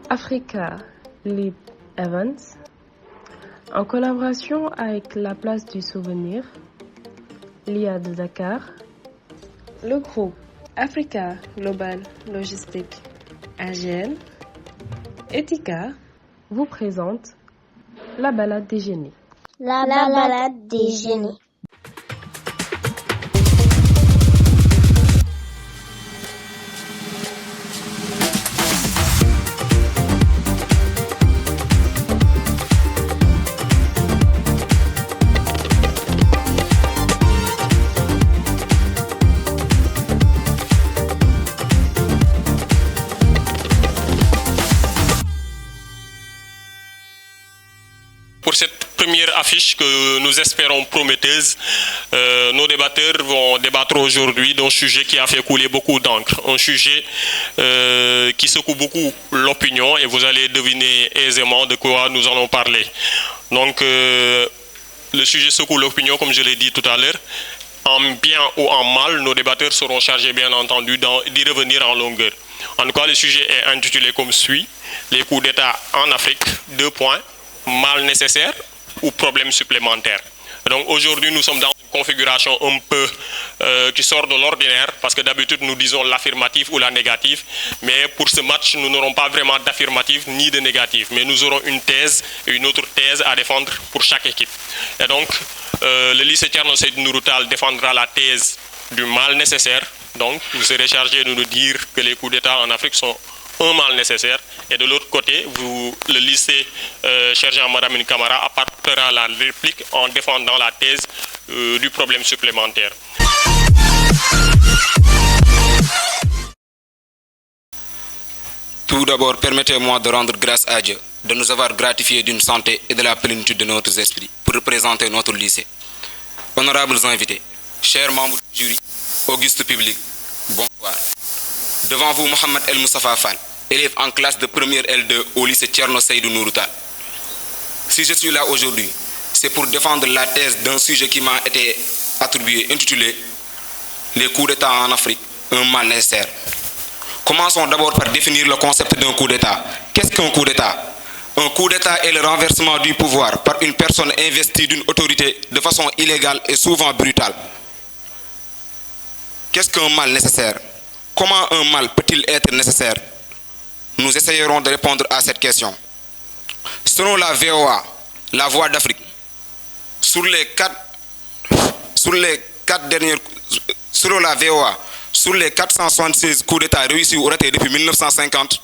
Africa Lead Events, en collaboration avec la Place du Souvenir, l'IA de Dakar, le groupe Africa Global Logistique AGL, Etika, vous présente la balade des génies. La balade des génies. Pour cette première affiche que nous espérons prometteuse, nos débatteurs vont débattre aujourd'hui d'un sujet qui a fait couler beaucoup d'encre, un sujet qui secoue beaucoup l'opinion et vous allez deviner aisément de quoi nous allons parler. Donc le sujet secoue l'opinion, comme je l'ai dit tout à l'heure. En bien ou en mal, nos débatteurs seront chargés bien entendu d'y revenir en longueur. En tout cas, le sujet est intitulé comme suit: les coups d'État en Afrique, 2 points. Mal nécessaire ou problème supplémentaire. Donc aujourd'hui nous sommes dans une configuration un peu qui sort de l'ordinaire, parce que d'habitude nous disons l'affirmative ou la négative, mais pour ce match nous n'aurons pas vraiment d'affirmative ni de négative, mais nous aurons une thèse et une autre thèse à défendre pour chaque équipe. Et donc le lycée Thierno Seydou Nourou Tall défendra la thèse du mal nécessaire. Donc vous serez chargé de nous dire que les coups d'État en Afrique sont un mal nécessaire, et de l'autre côté, le lycée Cheikh Jean-Maramine Camara apportera la réplique en défendant la thèse du problème supplémentaire. Tout d'abord, permettez-moi de rendre grâce à Dieu de nous avoir gratifié d'une santé et de la plénitude de notre esprit pour représenter notre lycée. Honorables invités, chers membres du jury, auguste public, bonsoir. Devant vous, Mohamed El Moussafa Fall, élève en classe de première L2 au lycée Thierno Seydou Nourou Tall. Si je suis là aujourd'hui, c'est pour défendre la thèse d'un sujet qui m'a été attribué, intitulé « Les coups d'État en Afrique, un mal nécessaire ». Commençons d'abord par définir le concept d'un coup d'État. Qu'est-ce qu'un coup d'État? Un coup d'État est le renversement du pouvoir par une personne investie d'une autorité de façon illégale et souvent brutale. Qu'est-ce qu'un mal nécessaire? Comment un mal peut-il être nécessaire? Nous essayerons de répondre à cette question. Selon la VOA, la Voix d'Afrique, sur les 476 coups d'État réussis ou ratés depuis 1950,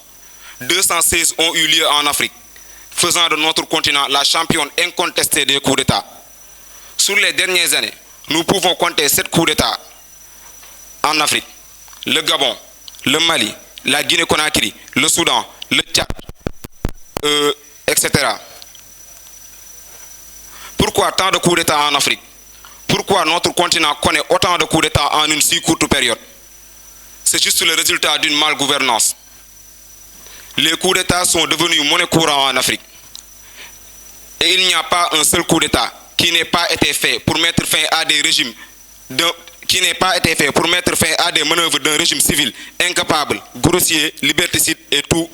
216 ont eu lieu en Afrique, faisant de notre continent la championne incontestée des coups d'État. Sur les dernières années, nous pouvons compter 7 coups d'État en Afrique: le Gabon, le Mali, la Guinée-Conakry, le Soudan, le Tchad, etc. Pourquoi tant de coups d'État en Afrique? Pourquoi notre continent connaît autant de coups d'État en une si courte période? C'est juste le résultat d'une malgouvernance. Les coups d'État sont devenus monnaie courante en Afrique. Et il n'y a pas un seul coup d'État qui n'ait pas été fait pour mettre fin à des régimes à des manœuvres d'un régime civil incapable, grossier, liberticide et tout.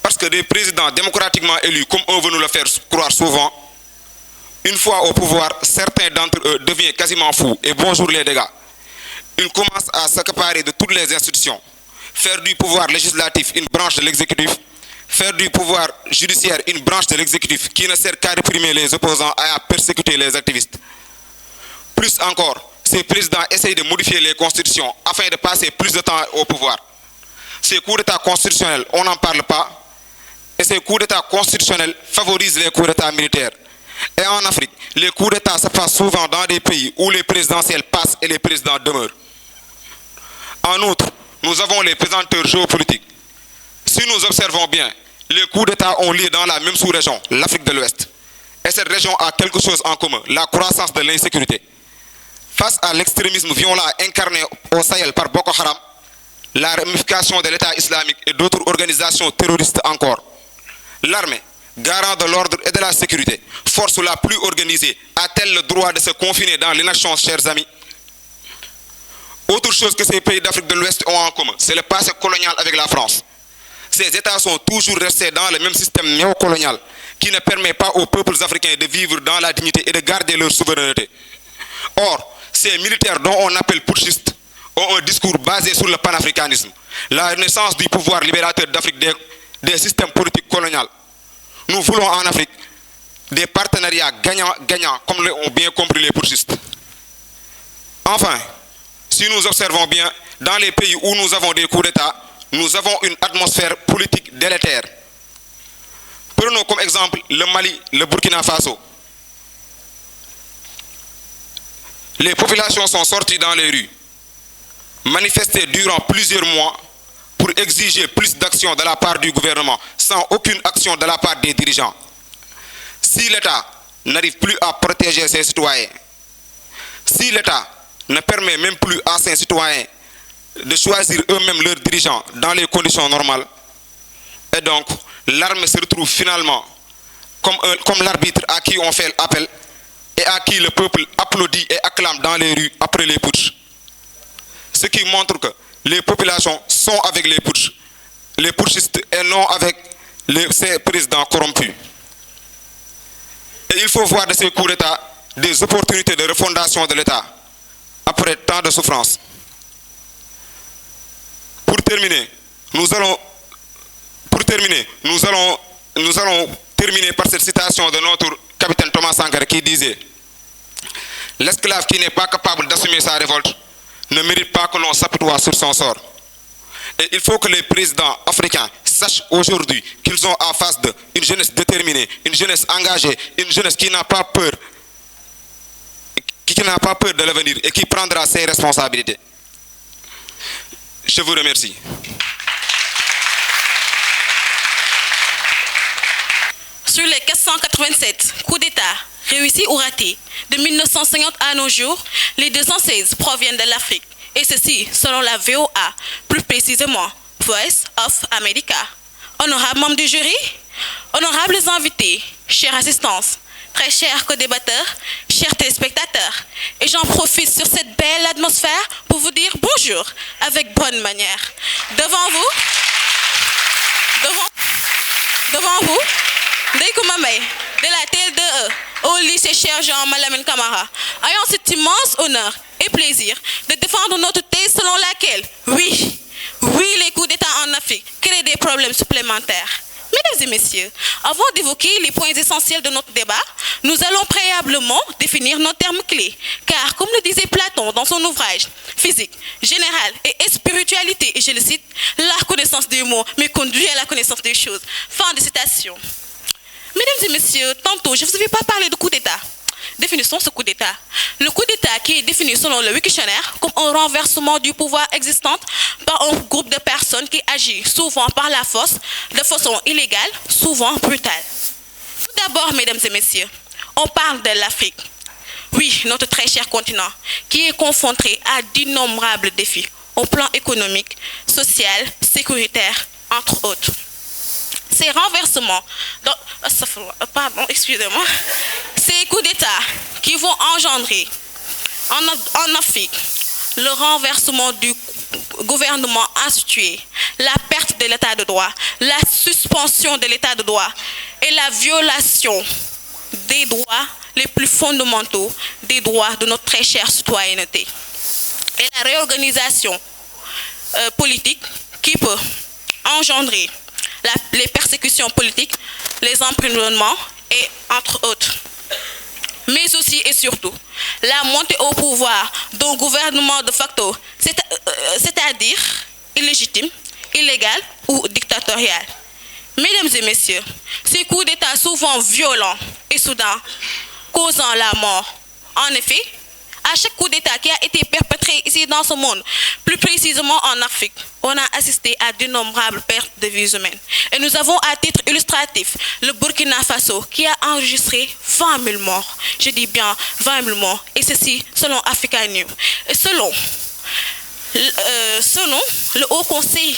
Parce que des présidents démocratiquement élus, comme on veut nous le faire croire souvent, une fois au pouvoir, certains d'entre eux deviennent quasiment fous. Et bonjour les dégâts. Ils commencent à s'accaparer de toutes les institutions, faire du pouvoir législatif une branche de l'exécutif, faire du pouvoir judiciaire une branche de l'exécutif qui ne sert qu'à réprimer les opposants et à persécuter les activistes. Plus encore, ces présidents essayent de modifier les constitutions afin de passer plus de temps au pouvoir. Ces coups d'État constitutionnels, on n'en parle pas. Et ces coups d'État constitutionnels favorisent les coups d'État militaires. Et en Afrique, les coups d'État se passent souvent dans des pays où les présidentielles passent et les présidents demeurent. En outre, nous avons les pesanteurs géopolitiques. Si nous observons bien, les coups d'État ont lieu dans la même sous-région, l'Afrique de l'Ouest. Et cette région a quelque chose en commun: la croissance de l'insécurité. Face à l'extrémisme violent incarné au Sahel par Boko Haram, la ramification de l'État islamique et d'autres organisations terroristes encore, l'armée, garant de l'ordre et de la sécurité, force la plus organisée, a-t-elle le droit de se confiner dans l'inaction, chers amis? Autre chose que ces pays d'Afrique de l'Ouest ont en commun, c'est le passé colonial avec la France. ces États sont toujours restés dans le même système néocolonial qui ne permet pas aux peuples africains de vivre dans la dignité et de garder leur souveraineté. Or, ces militaires dont on appelle putschistes ont un discours basé sur le panafricanisme, la renaissance du pouvoir libérateur d'Afrique des systèmes politiques coloniaux. Nous voulons en Afrique des partenariats gagnants-gagnants, comme l'ont bien compris les putschistes. Enfin, si nous observons bien, dans les pays où nous avons des coups d'État, nous avons une atmosphère politique délétère. Prenons comme exemple le Mali, le Burkina Faso. Les populations sont sorties dans les rues, manifestées durant plusieurs mois pour exiger plus d'action de la part du gouvernement, sans aucune action de la part des dirigeants. Si l'État n'arrive plus à protéger ses citoyens, si l'État ne permet même plus à ses citoyens de choisir eux-mêmes leurs dirigeants dans les conditions normales, et donc l'armée se retrouve finalement comme l'arbitre à qui on fait appel et à qui le peuple applaudit et acclame dans les rues après les putschs. Ce qui montre que les populations sont avec les putschistes et non avec ces présidents corrompus. Et il faut voir de ces coups d'État des opportunités de refondation de l'État après tant de souffrances. Pour terminer, nous allons terminer par cette citation de notre capitaine Thomas Sankara qui disait « L'esclave qui n'est pas capable d'assumer sa révolte ne mérite pas que l'on s'apitoie sur son sort. » Et il faut que les présidents africains sachent aujourd'hui qu'ils ont en face d'eux une jeunesse déterminée, une jeunesse engagée, une jeunesse qui n'a pas peur de l'avenir et qui prendra ses responsabilités. Je vous remercie. Sur les 487 coups d'État réussis ou ratés de 1950 à nos jours, les 216 proviennent de l'Afrique. Et ceci selon la VOA, plus précisément Voice of America. Honorables membres du jury, honorables invités, chers assistants, très chers co-débatteurs, chers téléspectateurs, et j'en profite sur cette belle atmosphère pour vous dire bonjour avec bonne manière. Devant vous, Ndeikou Mamay, de la TL2E, au lycée Cher Jean Malamine Camara, ayant cet immense honneur et plaisir de défendre notre thèse selon laquelle, oui, les coups d'État en Afrique créent des problèmes supplémentaires. Mesdames et messieurs, avant d'évoquer les points essentiels de notre débat, nous allons préalablement définir nos termes clés. Car, comme le disait Platon dans son ouvrage « Physique, générale et spiritualité », et je le cite, « la connaissance des mots me conduit à la connaissance des choses ». Fin de citation. Mesdames et messieurs, tantôt, je ne vous avais pas parlé de coup d'État. Définissons ce coup d'État. Le coup d'État qui est défini selon le Wiktionnaire comme un renversement du pouvoir existant par un groupe de personnes qui agit souvent par la force, de façon illégale, souvent brutale. Tout d'abord, mesdames et messieurs, on parle de l'Afrique. Oui, notre très cher continent, qui est confronté à d'innombrables défis au plan économique, social, sécuritaire, entre autres. Ces renversements, ces coups d'État qui vont engendrer en Afrique le renversement du gouvernement institué, la perte de l'état de droit, la suspension de l'état de droit et la violation des droits les plus fondamentaux, des droits de notre très chère citoyenneté. Et la réorganisation politique qui peut engendrer les persécutions politiques, les emprisonnements et entre autres. Mais aussi et surtout, la montée au pouvoir d'un gouvernement de facto, c'est-à-dire illégitime, illégal ou dictatorial. Mesdames et messieurs, ces coups d'État souvent violents et soudains, causant la mort. En effet, à chaque coup d'État qui a été perpétré ici dans ce monde, plus précisément en Afrique, on a assisté à d'innombrables pertes de vies humaines. Et nous avons à titre illustratif le Burkina Faso qui a enregistré 20 000 morts. Je dis bien 20 000 morts. Et ceci selon Africa News. Et selon le Haut Conseil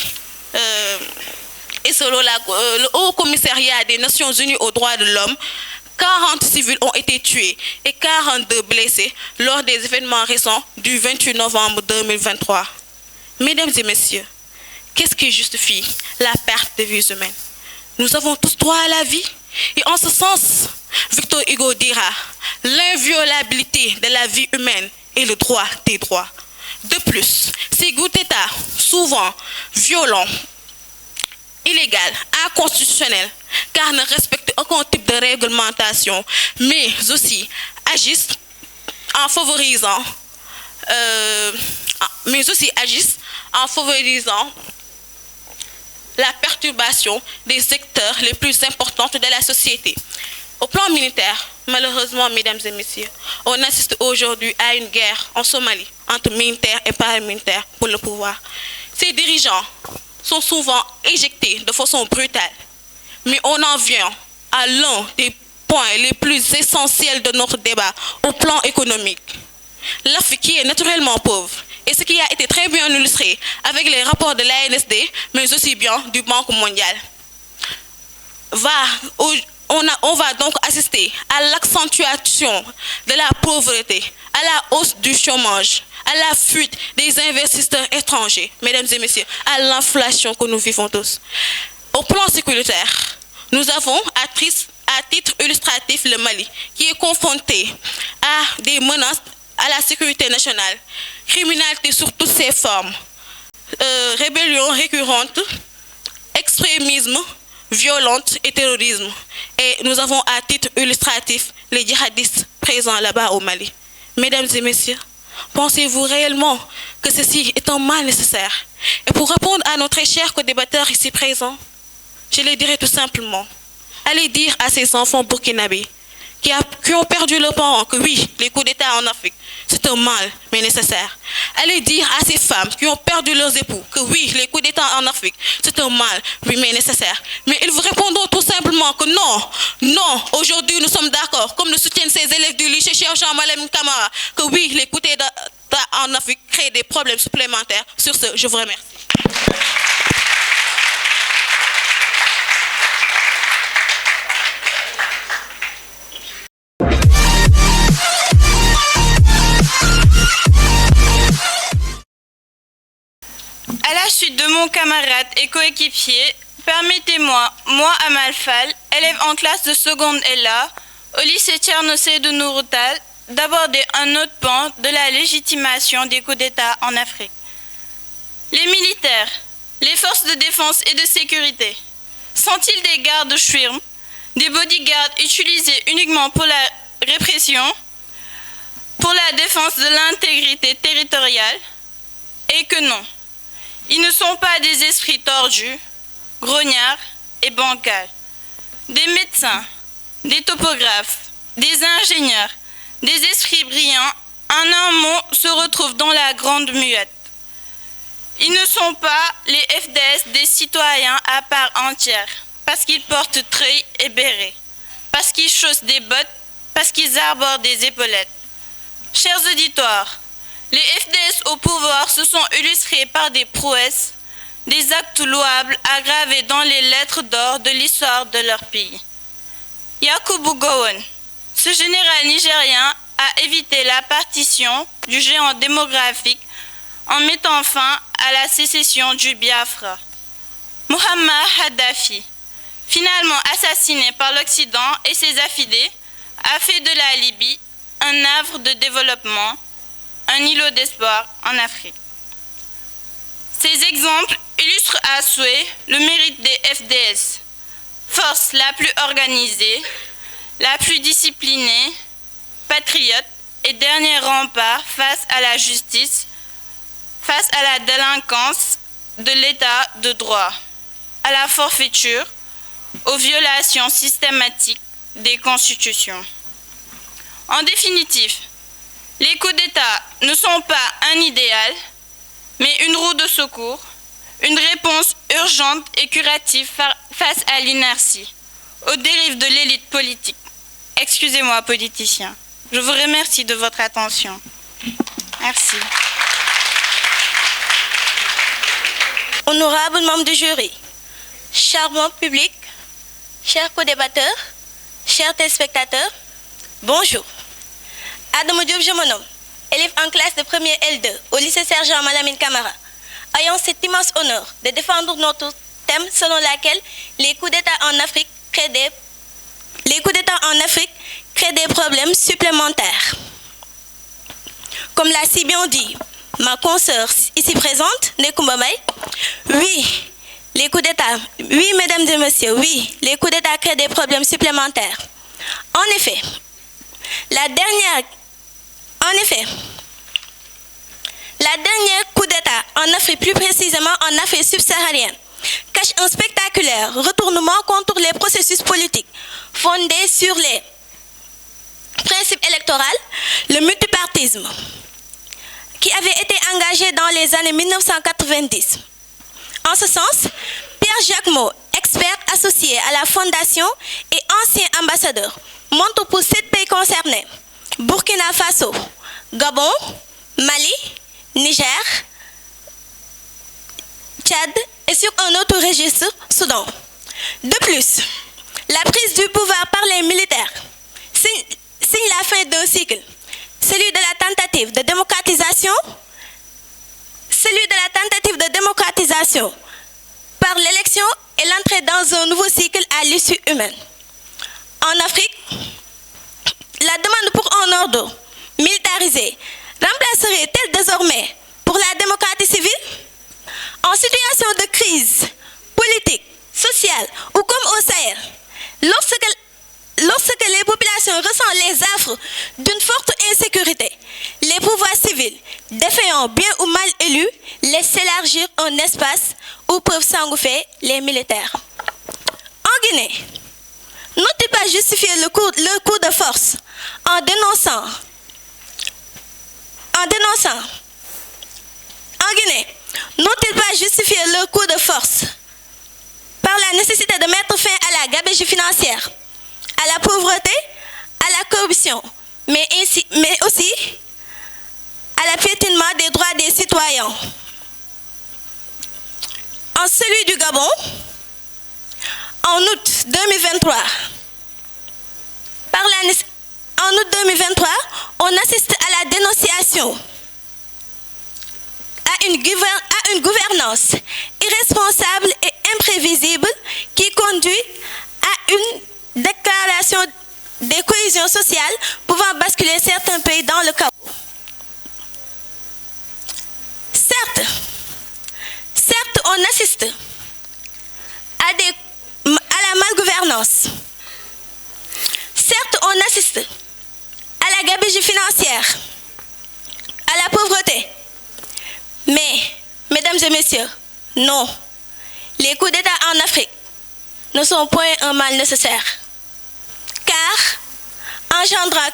et selon le Haut Commissariat des Nations Unies aux droits de l'homme, 40 civils ont été tués et 42 blessés lors des événements récents du 28 novembre 2023. Mesdames et messieurs, qu'est-ce qui justifie la perte de vies humaines? Nous avons tous droit à la vie. Et en ce sens, Victor Hugo dira « L'inviolabilité de la vie humaine est le droit des droits ». De plus, ces coups d'État, souvent violents, illégaux, inconstitutionnels, car ne respectent aucun type de réglementation, mais aussi agissent en favorisant la perturbation des secteurs les plus importants de la société. Au plan militaire, malheureusement, mesdames et messieurs, on assiste aujourd'hui à une guerre en Somalie entre militaires et paramilitaires pour le pouvoir. Ces dirigeants sont souvent éjectés de façon brutale, mais on en vient à l'un des points les plus essentiels de notre débat au plan économique. L'Afrique qui est naturellement pauvre, et ce qui a été très bien illustré avec les rapports de l'ANSD, mais aussi bien du Banque mondiale. On va donc assister à l'accentuation de la pauvreté, à la hausse du chômage, à la fuite des investisseurs étrangers, mesdames et messieurs, à l'inflation que nous vivons tous. Au plan sécuritaire, nous avons à titre illustratif le Mali, qui est confronté à des menaces à la sécurité nationale, criminalité sous toutes ses formes, rébellions récurrentes, extrémisme, violence et terrorisme. Et nous avons à titre illustratif les djihadistes présents là-bas au Mali. Mesdames et messieurs, pensez-vous réellement que ceci est un mal nécessaire? Et pour répondre à nos très chers co-débatteurs ici présents, je les dirais tout simplement, allez dire à ces enfants burkinabés qui ont perdu leurs parents que oui, les coups d'État en Afrique, c'est un mal, mais nécessaire. Allez dire à ces femmes qui ont perdu leurs époux que oui, les coups d'État en Afrique, c'est un mal, oui, mais nécessaire. Mais ils vous répondront tout simplement que non, non, aujourd'hui nous sommes d'accord, comme le soutiennent ces élèves du lycée Cheikh Jean Malamine Camara, que oui, les coups d'État en Afrique créent des problèmes supplémentaires. Sur ce, je vous remercie. À la suite de mon camarade et coéquipier, permettez-moi, moi Amal Fall, élève en classe de seconde LA, au lycée Thierno Seydou Nourou Tall, d'aborder un autre pan de la légitimation des coups d'État en Afrique. Les militaires, les forces de défense et de sécurité, sont-ils des gardes schwirm, des bodyguards utilisés uniquement pour la répression, pour la défense de l'intégrité territoriale? Et que non. Ils ne sont pas des esprits tordus, grognards et bancals. Des médecins, des topographes, des ingénieurs, des esprits brillants, en un mot, se retrouvent dans la grande muette. Ils ne sont pas les FDS des citoyens à part entière, parce qu'ils portent treilles et bérets, parce qu'ils chaussent des bottes, parce qu'ils arborent des épaulettes. Chers auditoires, les FDS au pouvoir se sont illustrés par des prouesses, des actes louables aggravés dans les lettres d'or de l'histoire de leur pays. Yakubu Gowon, ce général nigérien, a évité la partition du géant démographique en mettant fin à la sécession du Biafra. Muammar Kadhafi, finalement assassiné par l'Occident et ses affidés, a fait de la Libye un havre de développement, un îlot d'espoir en Afrique. Ces exemples illustrent à souhait le mérite des FDS, force la plus organisée, la plus disciplinée, patriote et dernier rempart face à la justice, face à la délinquance de l'état de droit, à la forfaiture, aux violations systématiques des constitutions. En définitive, les coups d'État ne sont pas un idéal, mais une roue de secours, une réponse urgente et curative face à l'inertie, aux dérives de l'élite politique. Excusez-moi, politiciens. Je vous remercie de votre attention. Merci. Honorables membres du jury, charmant public, chers co-débatteurs, chers téléspectateurs, bonjour. Adamo Diop, je me nomme, élève en classe de première L2 au lycée Sergent Malamine Camara. ayons cet immense honneur de défendre notre thème selon lequel les coups d'État en Afrique créent des problèmes supplémentaires. Comme l'a si bien dit ma consoeur ici présente, Nekumba May, oui, les coups d'État, oui, mesdames et messieurs, oui, les coups d'État créent des problèmes supplémentaires. En effet, la dernière coup d'État en Afrique, plus précisément en Afrique subsaharienne, cache un spectaculaire retournement contre les processus politiques fondés sur les principes électoraux, le multipartisme, qui avait été engagé dans les années 1990. En ce sens, Pierre Jacquemot, expert associé à la Fondation et ancien ambassadeur, montre pour 7 pays concernés: Burkina Faso, Gabon, Mali, Niger, Tchad et sur un autre registre, Soudan. De plus, la prise du pouvoir par les militaires signe la fin d'un cycle, celui de la tentative de démocratisation par l'élection et l'entrée dans un nouveau cycle à l'issue humaine. En Afrique, la demande pour un ordre militarisé remplacerait-elle désormais pour la démocratie civile? En situation de crise politique, sociale ou comme au Sahel, lorsque les populations ressentent les affres d'une forte insécurité, les pouvoirs civils, défaillants bien ou mal élus, laissent s'élargir un espace où peuvent s'engouffrer les militaires. En Guinée, n'ont-ils pas justifié le coup de force en dénonçant en Guinée, n'ont-ils pas justifié le coup de force par la nécessité de mettre fin à la gabegie financière, à la pauvreté, à la corruption, mais aussi à l'appiétinement des droits des citoyens? En celui du Gabon, en août 2023, on assiste à la dénonciation, à une gouvernance irresponsable et imprévisible qui conduit à une déclaration des cohésions sociales pouvant basculer certains pays dans le chaos. Certes, on assiste à la malgouvernance. Certes, on assiste à la gabegie financière, à la pauvreté. Mais, mesdames et messieurs, non. Les coups d'État en Afrique ne sont point un mal nécessaire. Car engendra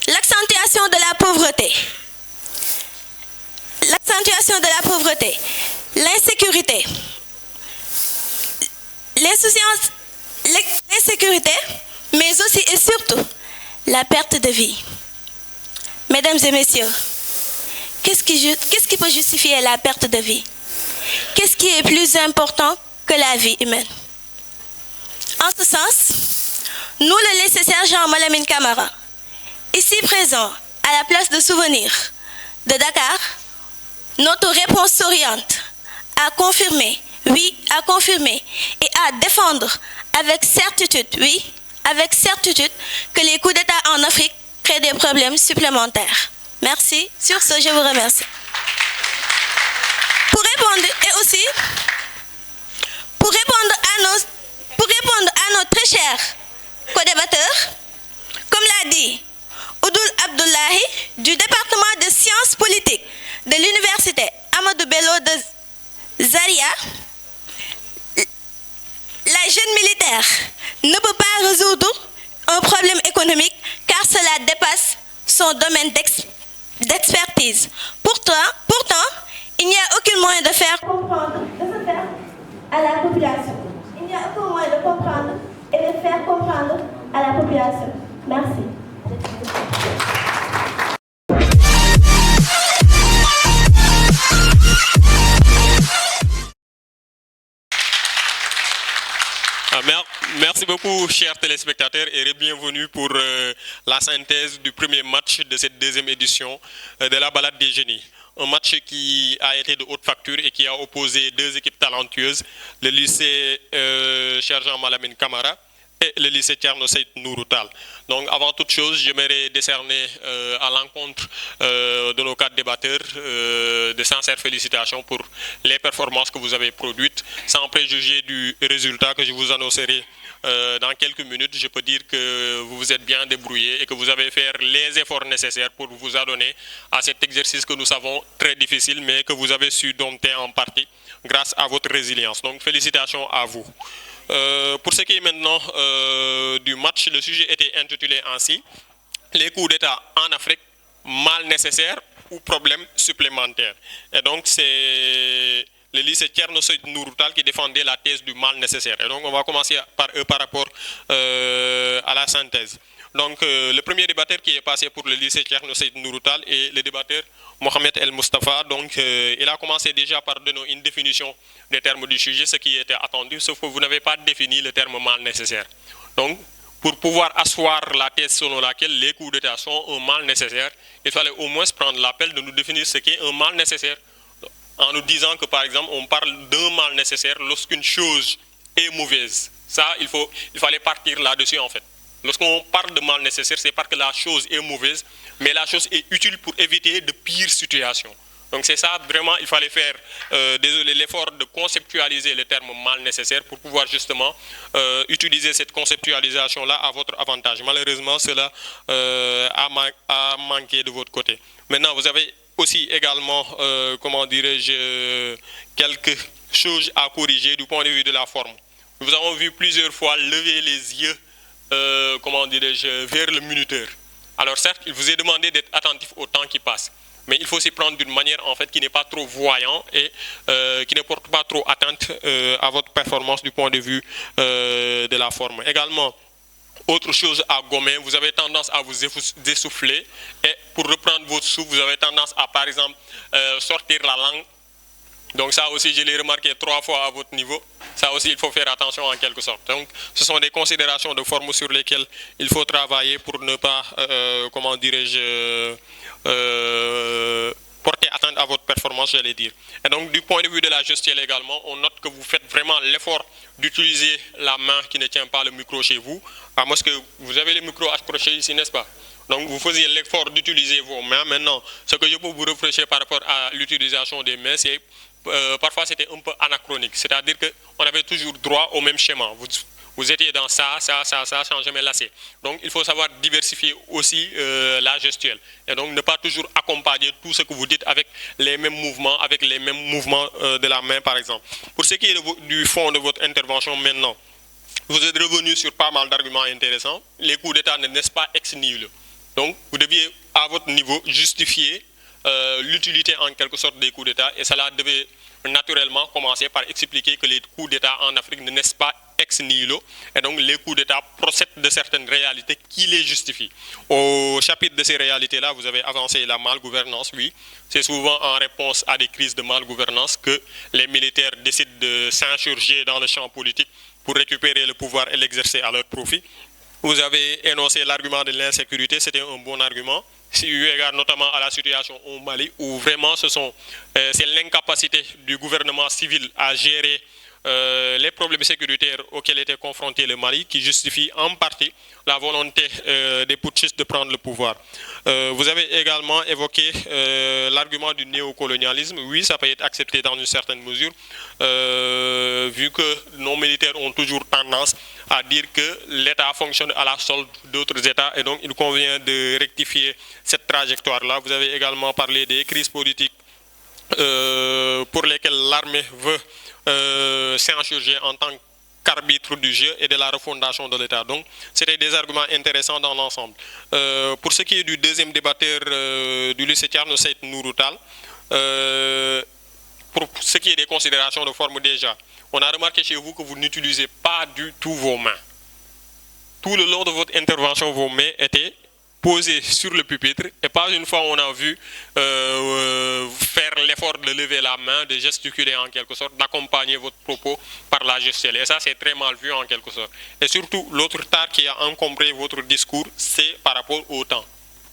l'accentuation de la pauvreté, l'insécurité, l'insécurité, mais aussi et surtout la perte de vie. Mesdames et messieurs, qu'est-ce qui peut justifier la perte de vie? Qu'est-ce qui est plus important que la vie humaine? En ce sens, nous, le lycée-sergent Malamine Camara, ici présent à la place de souvenir de Dakar, notre réponse s'oriente à confirmer, oui, à confirmer et à défendre avec certitude, oui, avec certitude que les coups d'État en Afrique créent des problèmes supplémentaires. Merci. Sur ce, je vous remercie. Pour répondre à nos très chers co-débatteurs, comme l'a dit Oudoul Abdullahi du département de sciences politiques de l'université Amadou Bello de Zaria, la jeune militaire ne peut pas résoudre un problème économique car cela dépasse son domaine d'expertise. Pourtant, il n'y a aucun moyen de faire comprendre, de se faire à la population. Il n'y a aucun moyen de comprendre et de faire comprendre à la population. Merci. Merci beaucoup, chers téléspectateurs, et bienvenue pour la synthèse du premier match de cette deuxième édition de la balade des génies. Un match qui a été de haute facture et qui a opposé deux équipes talentueuses, le lycée Cheikh Jean Malamine Camara et le lycée Thierno Seydou Nourou Tall. Donc avant toute chose, j'aimerais décerner à l'encontre de nos quatre débatteurs de sincères félicitations pour les performances que vous avez produites. Sans préjuger du résultat que je vous annoncerai dans quelques minutes, je peux dire que vous vous êtes bien débrouillés et que vous avez fait les efforts nécessaires pour vous adonner à cet exercice que nous savons très difficile, mais que vous avez su dompter en partie grâce à votre résilience. Donc félicitations à vous. Pour ce qui est maintenant du match, le sujet était intitulé ainsi: les coups d'État en Afrique, mal nécessaires ou problèmes supplémentaires. Et donc c'est le lycée Thierno Seydou Nourou Tall qui défendait la thèse du mal nécessaire. Et donc on va commencer par eux par rapport à la synthèse. Donc le premier débatteur qui est passé pour le lycée Thierno Seydou Nourou Tall est le débatteur Mohamed El Mustafa. Donc il a commencé déjà par donner une définition des termes du sujet, ce qui était attendu, sauf que vous n'avez pas défini le terme mal nécessaire. Donc pour pouvoir asseoir la thèse selon laquelle les coups d'État sont un mal nécessaire, il fallait au moins prendre l'appel de nous définir ce qu'est un mal nécessaire, en nous disant que par exemple on parle d'un mal nécessaire lorsqu'une chose est mauvaise. Ça, il fallait partir là-dessus en fait. Lorsqu'on parle de mal nécessaire, c'est parce que la chose est mauvaise, mais la chose est utile pour éviter de pires situations. Donc c'est ça, vraiment, il fallait faire l'effort de conceptualiser le terme mal nécessaire pour pouvoir justement utiliser cette conceptualisation-là à votre avantage. Malheureusement, cela a manqué de votre côté. Maintenant, vous avez aussi également, comment dirais-je, quelque chose à corriger du point de vue de la forme. Nous avons vu plusieurs fois lever les yeux comment dirais-je, vers le minuteur. Alors certes, il vous est demandé d'être attentif au temps qui passe, mais il faut s'y prendre d'une manière en fait qui n'est pas trop voyant et qui ne porte pas trop atteinte à votre performance du point de vue de la forme. Également, autre chose à gommer, vous avez tendance à vous essouffler et pour reprendre votre souffle, vous avez tendance à par exemple sortir la langue. Donc ça aussi, je l'ai remarqué 3 fois à votre niveau. Ça aussi, il faut faire attention en quelque sorte. Donc, ce sont des considérations de forme sur lesquelles il faut travailler pour ne pas, comment dirais-je, porter atteinte à votre performance, j'allais dire. Et donc, du point de vue de la gestuelle également, on note que vous faites vraiment l'effort d'utiliser la main qui ne tient pas le micro chez vous. Parce que vous avez le micro accroché ici, n'est-ce pas? Donc, vous faisiez l'effort d'utiliser vos mains. Maintenant, ce que je peux vous reprocher par rapport à l'utilisation des mains, c'est parfois c'était un peu anachronique. C'est-à-dire qu'on avait toujours droit au même schéma. Vous étiez dans ça, sans jamais lasser. Donc, il faut savoir diversifier aussi la gestuelle. Et donc, ne pas toujours accompagner tout ce que vous dites avec les mêmes mouvements, de la main, par exemple. Pour ce qui est du fond de votre intervention maintenant, vous êtes revenu sur pas mal d'arguments intéressants. Les coups d'État ne naissent pas ex nihilo. Donc, vous deviez, à votre niveau, justifier l'utilité en quelque sorte des coups d'État. Et cela devait naturellement commencer par expliquer que les coups d'État en Afrique ne naissent pas ex nihilo. Et donc, les coups d'État procèdent de certaines réalités qui les justifient. Au chapitre de ces réalités-là, vous avez avancé la malgouvernance, oui. C'est souvent en réponse à des crises de malgouvernance que les militaires décident de s'insurger dans le champ politique pour récupérer le pouvoir et l'exercer à leur profit. Vous avez énoncé l'argument de l'insécurité, c'était un bon argument. Si eu égard notamment à la situation au Mali, où vraiment c'est l'incapacité du gouvernement civil à gérer les problèmes sécuritaires auxquels était confronté le Mali, qui justifie en partie la volonté des putschistes de prendre le pouvoir. Vous avez également évoqué l'argument du néocolonialisme. Oui, ça peut être accepté dans une certaine mesure, vu que nos militaires ont toujours tendance à dire que l'État fonctionne à la solde d'autres États, et donc il convient de rectifier cette trajectoire-là. Vous avez également parlé des crises politiques pour lesquelles l'armée veut s'insurger en tant qu'arbitre du jeu et de la refondation de l'État. Donc, c'était des arguments intéressants dans l'ensemble. Pour ce qui est du deuxième débatteur du lycée Thierno Seydou Nourou Tall, pour ce qui est des considérations de forme déjà, on a remarqué chez vous que vous n'utilisez pas du tout vos mains. Tout le long de votre intervention, vos mains étaient posées sur le pupitre et pas une fois on a vu faire l'effort de lever la main, de gesticuler en quelque sorte, d'accompagner votre propos par la gestuelle. Et ça, c'est très mal vu en quelque sorte. Et surtout, l'autre tare qui a encombré votre discours, c'est par rapport au temps.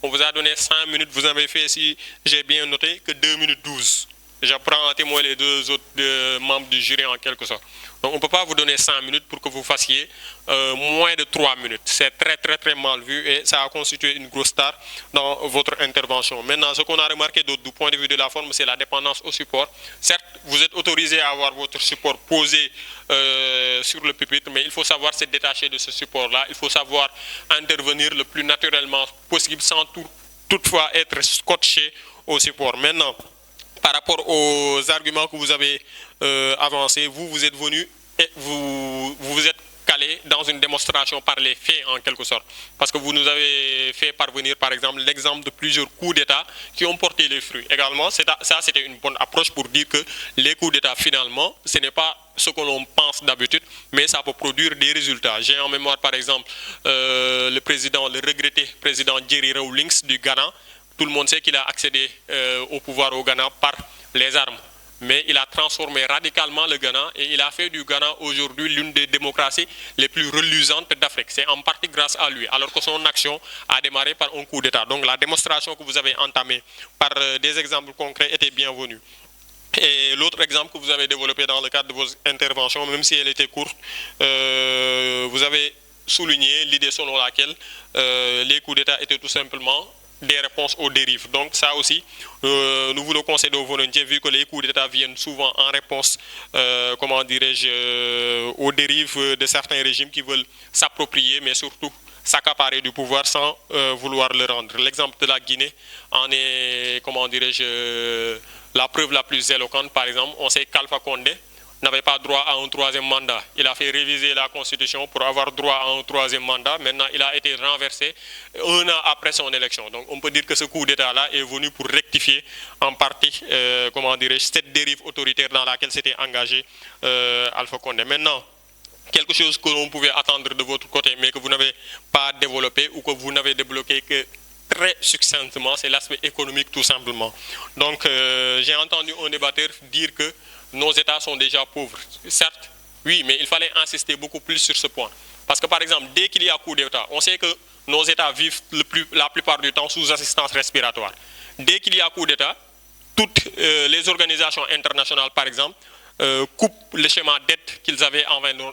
On vous a donné 5 minutes, vous avez fait, si j'ai bien noté, que 2 minutes 12. J'apprends à témoin les deux autres membres du jury en quelque sorte. Donc on ne peut pas vous donner 5 minutes pour que vous fassiez moins de 3 minutes. C'est très très très mal vu et ça a constitué une grosse star dans votre intervention. Maintenant, ce qu'on a remarqué du point de vue de la forme, c'est la dépendance au support. Certes, vous êtes autorisé à avoir votre support posé sur le pupitre, mais il faut savoir se détacher de ce support-là. Il faut savoir intervenir le plus naturellement possible sans toutefois être scotché au support. Maintenant, par rapport aux arguments que vous avez avancés, vous êtes venu et vous vous êtes calé dans une démonstration par les faits en quelque sorte. Parce que vous nous avez fait parvenir par exemple l'exemple de plusieurs coups d'État qui ont porté les fruits. Également, ça c'était une bonne approche pour dire que les coups d'État finalement, ce n'est pas ce que l'on pense d'habitude, mais ça peut produire des résultats. J'ai en mémoire par exemple le regretté président Jerry Rawlings du Ghana. Tout le monde sait qu'il a accédé au pouvoir au Ghana par les armes. Mais il a transformé radicalement le Ghana et il a fait du Ghana aujourd'hui l'une des démocraties les plus reluisantes d'Afrique. C'est en partie grâce à lui, alors que son action a démarré par un coup d'État. Donc la démonstration que vous avez entamée par des exemples concrets était bienvenue. Et l'autre exemple que vous avez développé dans le cadre de vos interventions, même si elle était courte, vous avez souligné l'idée selon laquelle les coups d'État étaient tout simplement des réponses aux dérives. Donc ça aussi, nous vous le concédons volontiers, vu que les coups d'État viennent souvent en réponse, aux dérives de certains régimes qui veulent s'approprier, mais surtout s'accaparer du pouvoir sans vouloir le rendre. L'exemple de la Guinée en est, la preuve la plus éloquente. Par exemple, on sait qu'Alpha Condé n'avait pas droit à un troisième mandat. Il a fait réviser la Constitution pour avoir droit à un troisième mandat. Maintenant, il a été renversé 1 an après son élection. Donc, on peut dire que ce coup d'État-là est venu pour rectifier en partie, cette dérive autoritaire dans laquelle s'était engagé Alpha Condé. Maintenant, quelque chose que l'on pouvait attendre de votre côté, mais que vous n'avez pas développé ou que vous n'avez débloqué que très succinctement, c'est l'aspect économique tout simplement. Donc, j'ai entendu un débatteur dire que nos États sont déjà pauvres. Certes, oui, mais il fallait insister beaucoup plus sur ce point. Parce que par exemple, dès qu'il y a coup d'État, on sait que nos États vivent la plupart du temps sous assistance respiratoire. Dès qu'il y a coup d'État, toutes les organisations internationales, par exemple, coupent le schéma d'aide qu'ils avaient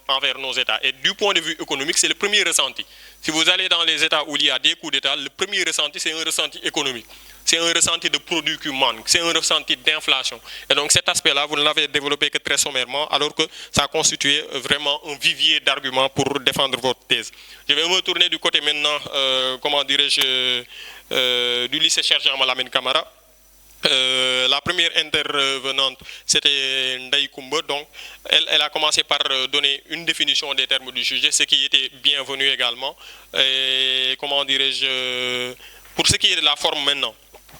envers nos États. Et du point de vue économique, c'est le premier ressenti. Si vous allez dans les États où il y a des coups d'État, le premier ressenti, c'est un ressenti économique. C'est un ressenti de produits qui manquent, c'est un ressenti d'inflation. Et donc cet aspect-là, vous ne l'avez développé que très sommairement, alors que ça a constitué vraiment un vivier d'arguments pour défendre votre thèse. Je vais me tourner du côté maintenant, du lycée Cheikh Lamine Camara. La première intervenante, c'était Ndaï Koumba. Donc, elle a commencé par donner une définition des termes du sujet, ce qui était bienvenu également. Et, pour ce qui est de la forme maintenant,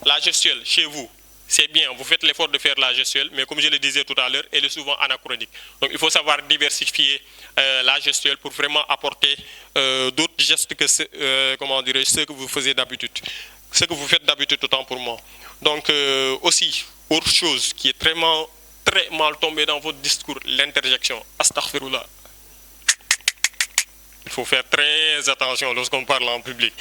la gestuelle, chez vous, c'est bien, vous faites l'effort de faire la gestuelle, mais comme je le disais tout à l'heure, elle est souvent anachronique. Donc, il faut savoir diversifier la gestuelle pour vraiment apporter d'autres gestes que ceux que vous faisiez d'habitude. Ce que vous faites d'habitude, autant pour moi. Donc, aussi, autre chose qui est très mal tombé dans votre discours, l'interjection. Astaghfirullah. Il faut faire très attention lorsqu'on parle en public.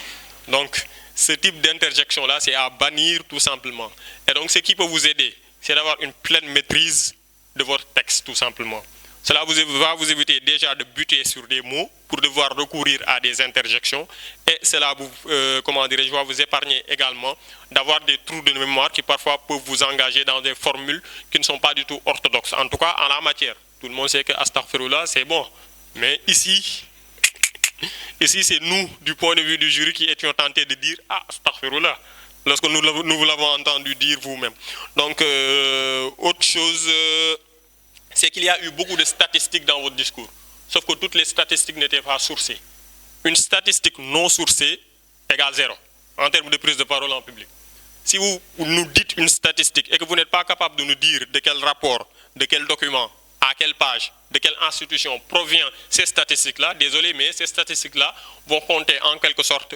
Donc, ce type d'interjection-là, c'est à bannir tout simplement. Et donc, ce qui peut vous aider, c'est d'avoir une pleine maîtrise de votre texte, tout simplement. Cela va vous éviter déjà de buter sur des mots pour devoir recourir à des interjections. Et cela va vous épargner également d'avoir des trous de mémoire qui parfois peuvent vous engager dans des formules qui ne sont pas du tout orthodoxes. En tout cas, en la matière. Tout le monde sait que Astaghfirullah, c'est bon. Mais ici, c'est nous, du point de vue du jury, qui étions tentés de dire « Ah, Astaghfirullah », lorsque nous vous l'avons entendu dire vous-même. Donc, autre chose, c'est qu'il y a eu beaucoup de statistiques dans votre discours. Sauf que toutes les statistiques n'étaient pas sourcées. Une statistique non sourcée égale 0, en termes de prise de parole en public. Si vous nous dites une statistique et que vous n'êtes pas capable de nous dire de quel rapport, de quel document, à quelle page, de quelle institution provient ces statistiques-là, désolé, mais ces statistiques-là vont compter en quelque sorte,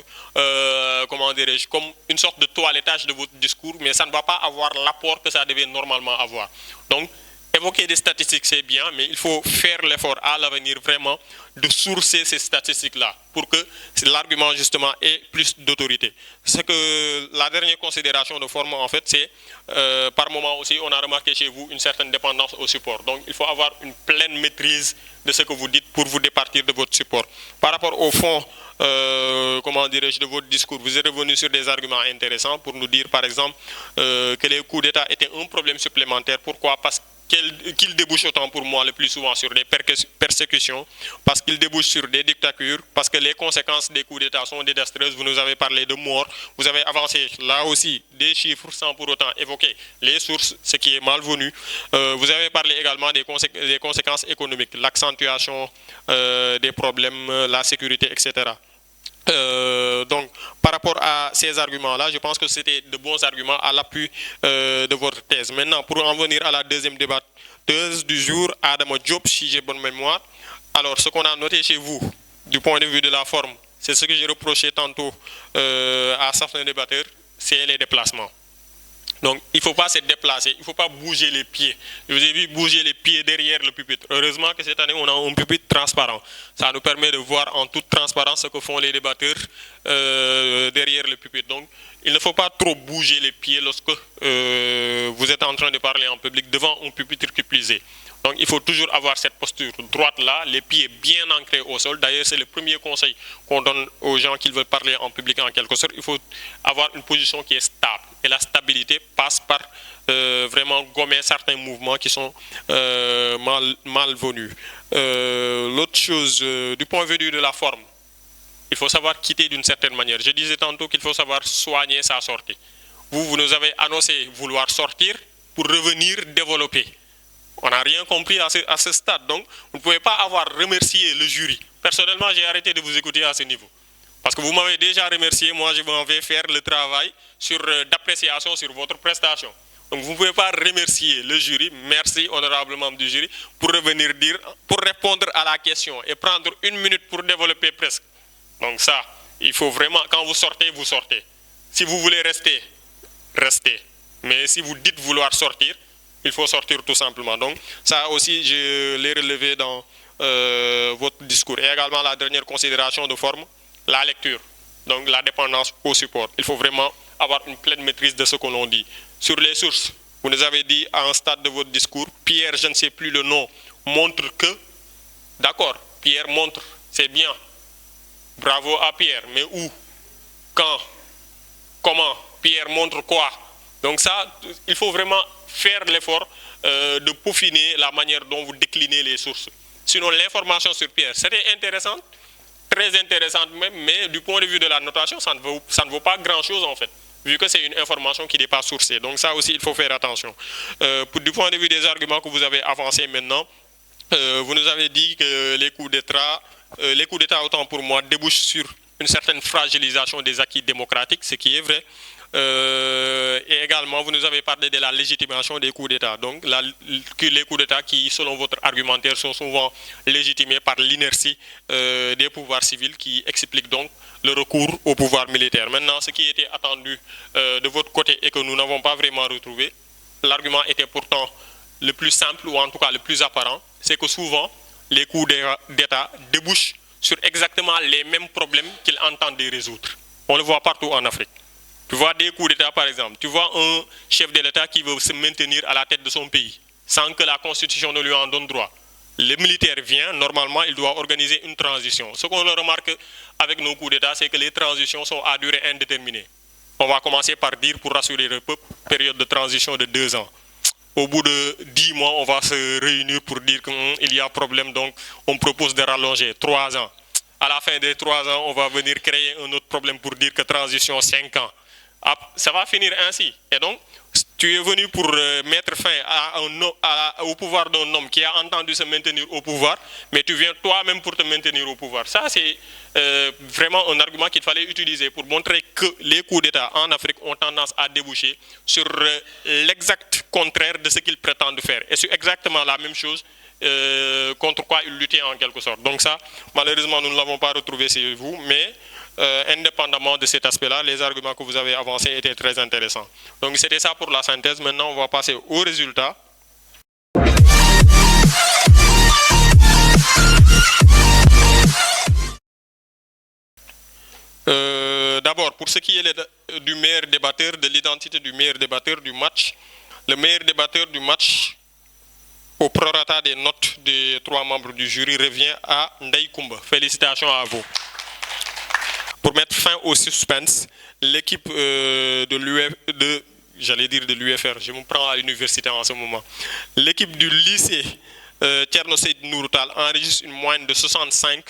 comme une sorte de toilettage de votre discours, mais ça ne va pas avoir l'apport que ça devait normalement avoir. Donc, évoquer des statistiques, c'est bien, mais il faut faire l'effort à l'avenir vraiment de sourcer ces statistiques-là pour que l'argument justement ait plus d'autorité. C'est que la dernière considération de forme, en fait, c'est par moment aussi, on a remarqué chez vous une certaine dépendance au support. Donc, il faut avoir une pleine maîtrise de ce que vous dites pour vous départir de votre support. Par rapport au fond, comment dirais-je, de votre discours, vous êtes revenu sur des arguments intéressants pour nous dire, par exemple, que les coups d'État étaient un problème supplémentaire. Pourquoi? Parce qu'ils débouchent autant pour moi le plus souvent sur des persécutions, parce qu'ils débouchent sur des dictatures, parce que les conséquences des coups d'État sont désastreuses. Vous nous avez parlé de morts, vous avez avancé là aussi des chiffres sans pour autant évoquer les sources, ce qui est malvenu. Vous avez parlé également des conséquences économiques, l'accentuation des problèmes, la sécurité, etc. Donc, par rapport à ces arguments-là, je pense que c'était de bons arguments à l'appui de votre thèse. Maintenant, pour en venir à la deuxième débatteuse du jour, Adama Diop, si j'ai bonne mémoire. Alors, ce qu'on a noté chez vous, du point de vue de la forme, c'est ce que j'ai reproché tantôt à certains débatteurs, c'est les déplacements. Donc, il ne faut pas se déplacer, il ne faut pas bouger les pieds. Je vous ai vu bouger les pieds derrière le pupitre. Heureusement que cette année, on a un pupitre transparent. Ça nous permet de voir en toute transparence ce que font les débatteurs derrière le pupitre. Donc, il ne faut pas trop bouger les pieds lorsque vous êtes en train de parler en public devant un pupitre cuplisé. Donc, il faut toujours avoir cette posture droite-là, les pieds bien ancrés au sol. D'ailleurs, c'est le premier conseil qu'on donne aux gens qui veulent parler en public en quelque sorte. Il faut avoir une position qui est stable. Et la stabilité passe par vraiment gommer certains mouvements qui sont malvenus. L'autre chose, du point de vue de la forme, il faut savoir quitter d'une certaine manière. Je disais tantôt qu'il faut savoir soigner sa sortie. Vous nous avez annoncé vouloir sortir pour revenir développer. On n'a rien compris à ce stade. Donc, vous ne pouvez pas avoir remercié le jury. Personnellement, j'ai arrêté de vous écouter à ce niveau. Parce que vous m'avez déjà remercié, moi je m'en vais faire le travail d'appréciation sur votre prestation. Donc vous ne pouvez pas remercier le jury, merci honorable membre du jury, pour revenir dire, pour répondre à la question et prendre 1 minute pour développer presque. Donc ça, il faut vraiment, quand vous sortez, vous sortez. Si vous voulez rester, restez. Mais si vous dites vouloir sortir, il faut sortir tout simplement. Donc ça aussi, je l'ai relevé dans votre discours. Et également la dernière considération de forme, la lecture. Donc la dépendance au support. Il faut vraiment avoir une pleine maîtrise de ce que l'on dit. Sur les sources, vous nous avez dit à un stade de votre discours, Pierre, je ne sais plus le nom, montre que, d'accord, Pierre montre, c'est bien. Bravo à Pierre, mais où? Quand? Comment? Pierre montre quoi? Donc ça, il faut vraiment faire l'effort de peaufiner la manière dont vous déclinez les sources. Sinon, l'information sur Pierre, c'était intéressante, très intéressante même, mais du point de vue de la notation, ça ne vaut pas grand-chose en fait, vu que c'est une information qui n'est pas sourcée. Donc ça aussi, il faut faire attention. Du point de vue des arguments que vous avez avancés maintenant, vous nous avez dit que les coups d'État, autant pour moi, débouchent sur une certaine fragilisation des acquis démocratiques, ce qui est vrai. Et également, vous nous avez parlé de la légitimation des coups d'État. Donc, les coups d'État qui, selon votre argumentaire, sont souvent légitimés par l'inertie des pouvoirs civils qui explique donc le recours au pouvoir militaire. Maintenant, ce qui était attendu de votre côté et que nous n'avons pas vraiment retrouvé, l'argument était pourtant le plus simple ou en tout cas le plus apparent, c'est que souvent, les coups d'État débouchent sur exactement les mêmes problèmes qu'ils entendent résoudre. On le voit partout en Afrique. Tu vois des coups d'État, par exemple. Tu vois un chef de l'État qui veut se maintenir à la tête de son pays, sans que la Constitution ne lui en donne droit. Le militaire vient, normalement, il doit organiser une transition. Ce qu'on remarque avec nos coups d'État, c'est que les transitions sont à durée indéterminée. On va commencer par dire, pour rassurer le peuple, période de transition de 2 ans. Au bout de 10 mois, on va se réunir pour dire qu'il y a problème, donc on propose de rallonger 3 ans. À la fin des 3 ans, on va venir créer un autre problème pour dire que transition 5 ans. Ça va finir ainsi. Et donc, tu es venu pour mettre fin au pouvoir d'un homme qui a entendu se maintenir au pouvoir, mais tu viens toi-même pour te maintenir au pouvoir. Ça, c'est vraiment un argument qu'il fallait utiliser pour montrer que les coups d'État en Afrique ont tendance à déboucher sur l'exact contraire de ce qu'ils prétendent faire. Et c'est exactement la même chose contre quoi ils luttaient en quelque sorte. Donc ça, malheureusement, nous ne l'avons pas retrouvé chez vous, mais indépendamment de cet aspect-là, les arguments que vous avez avancés étaient très intéressants. Donc c'était ça pour la synthèse. Maintenant, on va passer aux résultats. D'abord, pour ce qui est du meilleur débatteur, de l'identité du meilleur débatteur du match, le meilleur débatteur du match, au prorata des notes des 3 membres du jury, revient à Ndeye Koumba. Félicitations à vous. Pour mettre fin au suspense, l'équipe de l'UFR, je me prends à l'université en ce moment, l'équipe du lycée Thierno Seydou Nourou Tall enregistre une moyenne de 65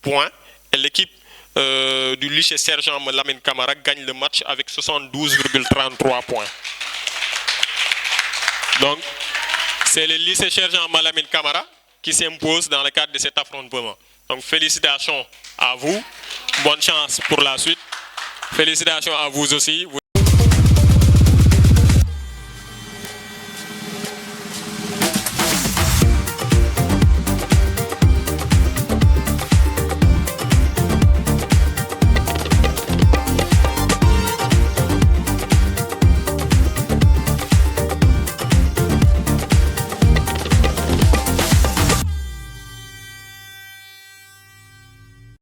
points et l'équipe du lycée Sergent Lamine Camara gagne le match avec 72,33 points. Donc, c'est le lycée Sergent Lamine Camara qui s'impose dans le cadre de cet affrontement. Donc, félicitations à vous. Bonne chance pour la suite. Félicitations à vous aussi. Vous